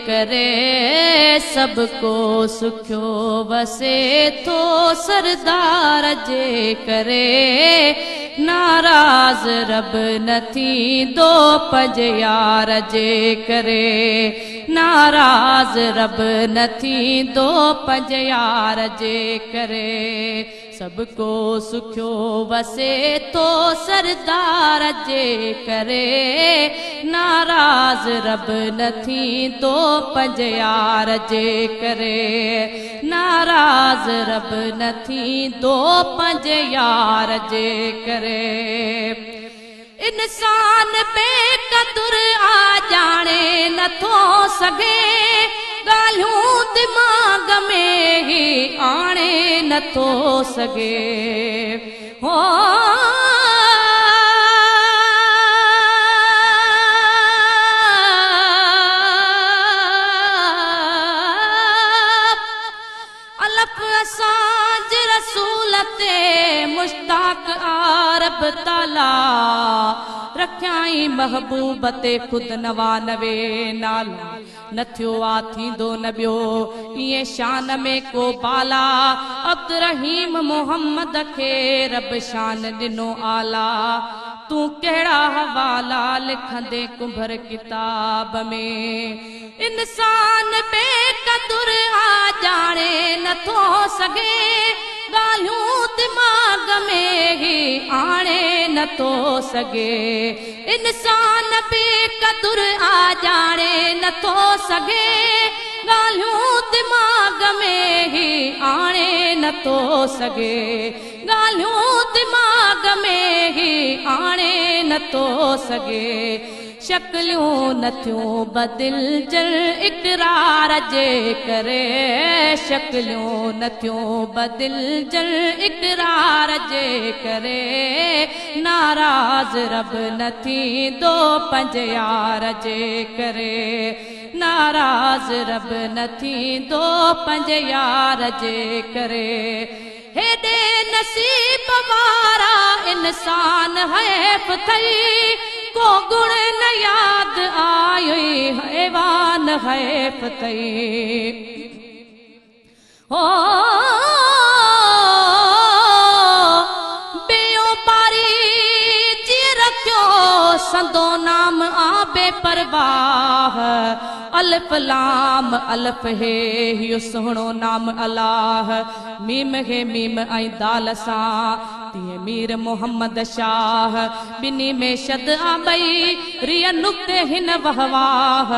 करे सबको सुख्यो वसे थो सरदार जे करे नाराज रब नथी दो पंज यार जे करे नाराज रब नथी दो पंज यार जे करे सबको सुख्यो वसे तो सरदार जे करे नाराज रब नथी दो पंज यार जे करे नाराज रब नथी दो पंज यार जे करे इंसान बेकदुर आ जाने नथो सघे गालियों दिमाग में ही आने नथो सघे हो अलफ असांज रसूल ते मुश्ताक आरब ताला रख्याई महबूब ते खुद नवा नवे नाला न थियो आ थींदो न ॿियो इएं शान में को बाला अब्दुर्रहीम मोहम्मद खे रब शान ॾिनो आला तूं कहिड़ा हवाला लिखंदे कुंभर किताब में इंसान बेकदुर आ जाने नथो सघे गालियों दिमाग में ही आने नथो सघे इंसान बेकदुर आ जाने नथो सघे गालियों दिमाग में ही आने नथो सघे गालियों दिमाग में ही आने नथो सघे शक्लियों नथियूं बदिल जल इकरार जे करे शक्लियों नथियूं बदिल जल इकरार जे करे नाराज रब नथी दो पंज यार जे करे नाराज रब नथी दो पंज यार जे करे हेॾे नसीब वारा इंसान हैफ थई को गुण न याद आयो हैवान हैफ थई ओ बेयो पारी जी रखियो संदो नाम आबे परवाह अल्फ लाम अल्फ है यो सोहणो नाम अल्लाह मीम है मीम ऐं दाल सां तीअं मीर मोहम्मद शाह बिनी में शद आ बई रिय नुक्ते हिन वहवाह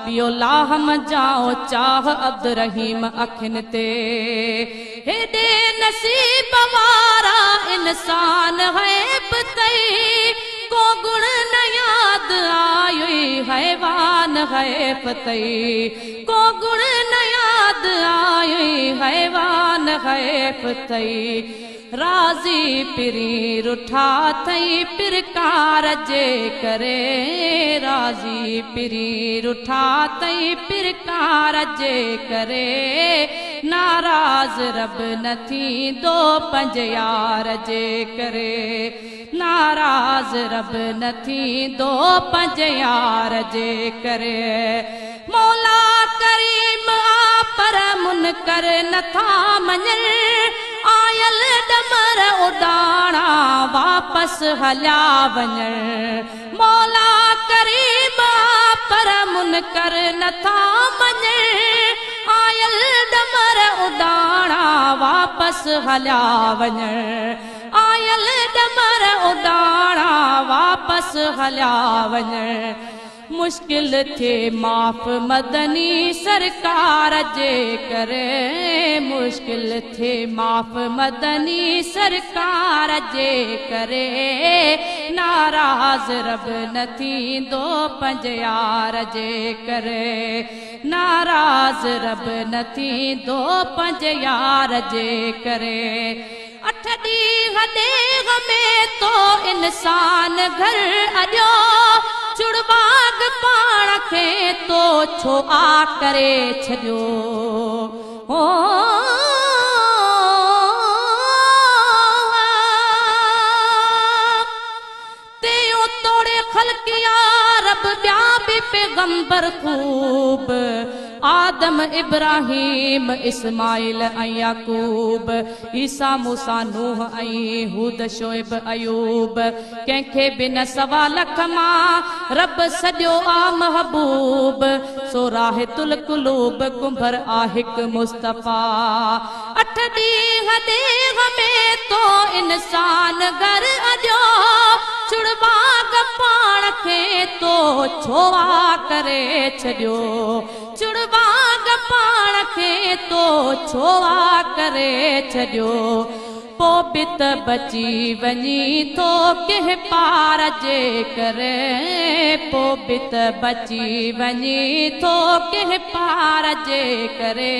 पियो लाहम जाओ चाह अब्दुर्रहीम अखिन ते हेॾे नसीब वारा इंसान है तई को गुण न याद आयो हैवान है फतई को गुण न याद आयो हैवान है फतई राजी पिरी रुठा थई पिरकार जे करे राजी पिरी रुठा थई पिरकार जे करे नाराज रब नथी दो पंज यार जे करे नाराज रब नथी दो पंज यार जे करे मौला करीम आ पर मुनकर नथा मञल आयल डमर उडाणा वापस हलिया वञण मौला करीम आ पर मुनकर नथा मञल आयल डमर उडाणा वापस हलिया वञण आयल डमर उडाणा वापस हलिया वञण मुश्किल थे माफ़ मदनी सरकार जे करे मुश्किल थे माफ़ मदनी सरकार जे करे नाराज रब नथी दो पंज यार जे करे नाराज रब नथी दो पंज यार जे करे अठ ॾींहं देग में तो इंसान घर अॼो चुड़बाग पाण खे तो छो आ करे छॾियो हो तोड़े खलकिया रब ॿिया बि पैगंबर खूब आदम इब्राहिम इस्माइल ऐं याकूब ईसा मूसा नूह ऐं हूद शोएब अयूब कंहिंखे बि न सवा लख मां रब सॼो आ महबूब सो राहितुल कुलूब कुंभर आ हिकु मुस्तफ़ा 8 ॾींहं ॾींहं में तो इंसान घर अॼो चुड़बाग पाण खे तो छोवा करे छॾियो चुड़बाग पाण खे तो छोवा करे छॾियो पो बि त बची वञी थो कंहिं पार जे करे पो बि त बची वञी थो कंहिं पार जे करे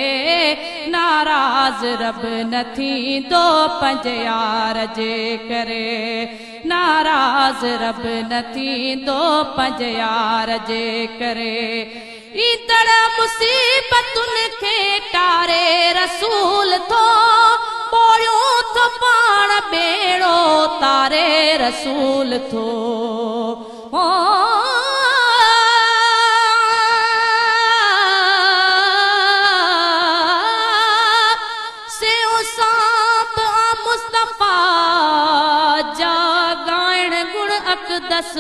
नाराज़ रब न थींदो पंहिंजे यार जे करे नाराज़ रब न थींदो पंहिंजे यार जे करे ईंदड़ मुसीबतुनि खे टारे रसूल थो ॿोड़ियो थो पाण ॿेड़ो तारे रसूल थो सेव सांप मुस्तफ़ा जा ॻाइण गुण अक़दस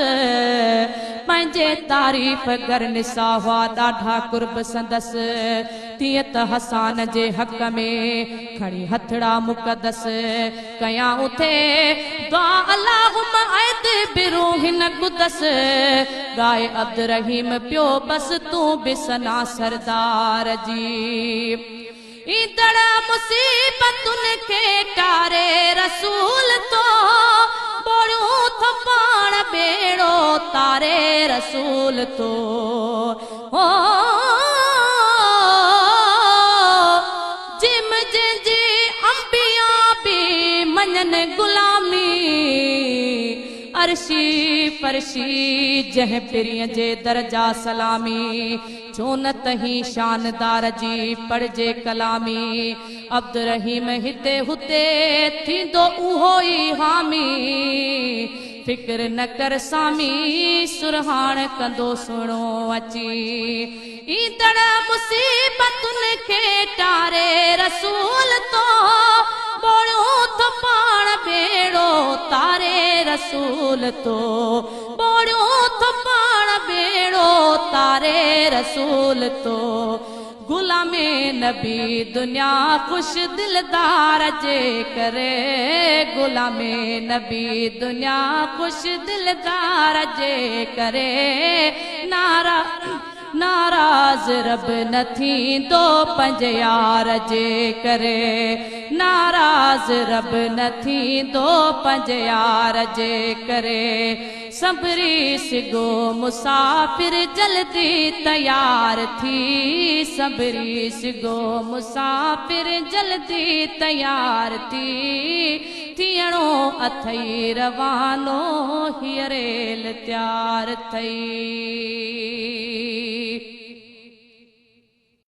पंहिंजे तारीफ़ कर निसा हुआ ॾाढा कुर्ब संदस तीअं त हसान जे हक़ में खणी हथड़ा मुक़दस कयां उथे दुआ अल्लाहुम्मा ऐद बिरूहिन कुदस गाए अब्दुर्रहीम पियो बस तूं बि सना सरदार जी ईंदड़ मुसीबतुनि खे टारे रसूल तो ॿोड़ियो थो पाण ॿेड़ो तारे रसूल तो जिम जंहिंजी अंबिया बि मञनि गुलामी अर्शी फर्शी जंहिं पिरीअ जे दर्जा सलामी छो न तही शानदार जी पढ़जे कलामी अब्दुर्रहीम हिते हुते थींदो उहो ई हामी फिक्र न कर सामी सुरहान कंदो सुणो अची ईंदड़ मुसीबतुनि खे टारे रसूल तो ॿोड़ियो थो पाण ॿेड़ो तारे रसूल तो ॿोड़ियो थो पाण ॿेड़ो तारे रसूल तो गुलामे नबी दुनिया खुश दिलदार जे करे गुलामे नबी दुनिया खुश दिलदार जे करे नाराज़ रब न थींदो पंहिंजे यार जे करे नाराज़ रब न थींदो पंहिंजे यार जे करे सबरी सिगो मुसाफ़िर जल्दी तैयार थी सबरी सिगो मुसाफ़िर जल्दी तैयार थी थियणो अथई रवानो हीअ रेल तयार थई।